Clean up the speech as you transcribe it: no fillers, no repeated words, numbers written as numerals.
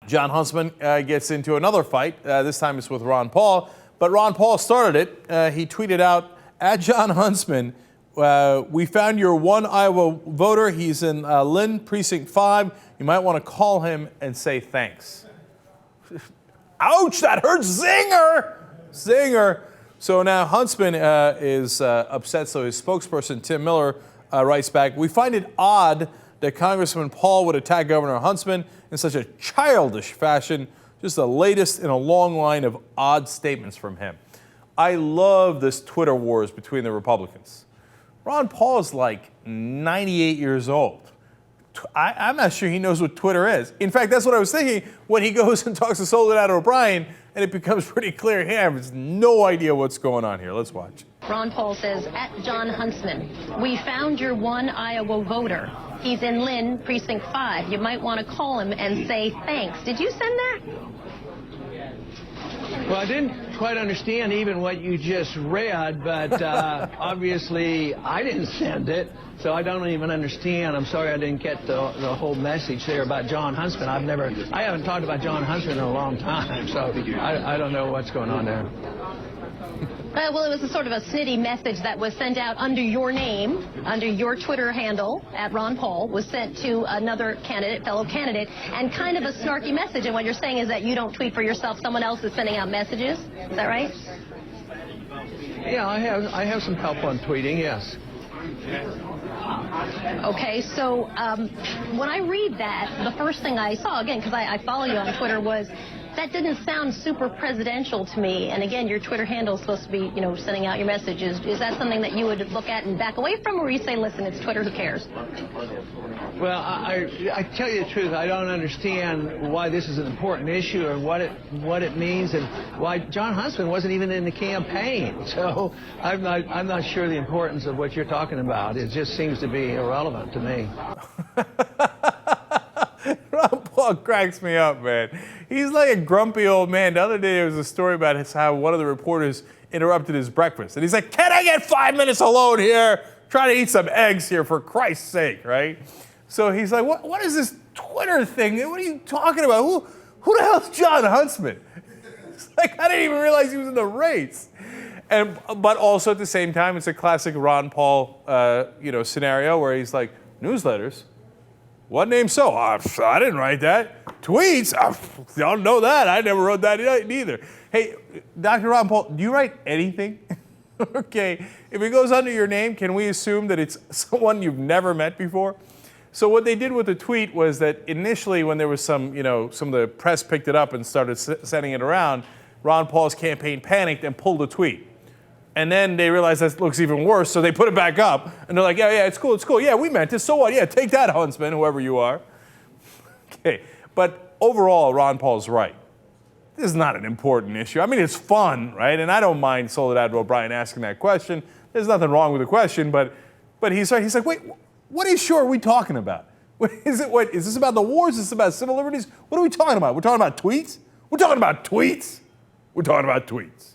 Jon Huntsman gets into another fight. This time it's with Ron Paul. But Ron Paul started it. He tweeted out, at Jon Huntsman, we found your one Iowa voter. He's in Lynn, Precinct 5. You might want to call him and say thanks. Ouch, that hurts. Zinger! Zinger. So now Huntsman is upset. So his spokesperson, Tim Miller, writes back, we find it odd that Congressman Paul would attack Governor Huntsman in such a childish fashion. Just the latest in a long line of odd statements from him. I love this Twitter wars between the Republicans. Ron Paul is like 98 years old. I'm not sure he knows what Twitter is. In fact, that's what I was thinking when he goes and talks to Soledad O'Brien, and it becomes pretty clear he has no idea what's going on here. Let's watch. Ron Paul says, at Jon Huntsman, we found your one Iowa voter. He's in Lynn, Precinct 5. You might want to call him and say thanks. Did you send that? Well, I didn't quite understand even what you just read, but obviously I didn't send it, so I don't even understand. I'm sorry I didn't get the whole message there about Jon Huntsman. I haven't talked about Jon Huntsman in a long time, so I don't know what's going on there. Well, it was a sort of a snitty message that was sent out under your name, under your Twitter handle, at Ron Paul, was sent to another candidate, fellow candidate, and kind of a snarky message. And what you're saying is that you don't tweet for yourself, someone else is sending out messages. Is that right? Yeah, I have some help on tweeting, yes. Okay, so when I read that, the first thing I saw, again, because I follow you on Twitter, was that didn't sound super presidential to me. And again, your Twitter handle is supposed to be, sending out your messages. Is that something that you would look at and back away from, or you say, listen, it's Twitter, who cares? Well, I tell you the truth, I don't understand why this is an important issue and what it means, and why Jon Huntsman wasn't even in the campaign. So I'm not sure the importance of what you're talking about. It just seems to be irrelevant to me. Ron Paul cracks me up, man. He's like a grumpy old man. The other day there was a story about how one of the reporters interrupted his breakfast. And he's like, can I get 5 minutes alone here? Trying to eat some eggs here, for Christ's sake, right? So he's like, what is this Twitter thing? What are you talking about? Who the hell's Jon Huntsman? It's like, I didn't even realize he was in the race. But also at the same time, it's a classic Ron Paul scenario where he's like, newsletters? What name so? I didn't write that. Tweets? I don't know that. I never wrote that either. Hey, Dr. Ron Paul, do you write anything? Okay, if it goes under your name, can we assume that it's someone you've never met before? So what they did with the tweet was that initially when there was some of the press picked it up and started sending it around, Ron Paul's campaign panicked and pulled the tweet. And then they realized that looks even worse, so they put it back up. And they're like, yeah, it's cool. Yeah, we meant it. So what? Yeah, take that, Huntsman, whoever you are. Okay, but overall, Ron Paul's right. This is not an important issue. I mean, it's fun, right? And I don't mind Soledad O'Brien asking that question. There's nothing wrong with the question, but he's right. He's like, wait, what issue are we talking about? Is this about the wars? Is this about civil liberties? What are we talking about? We're talking about tweets? We're talking about tweets? We're talking about tweets.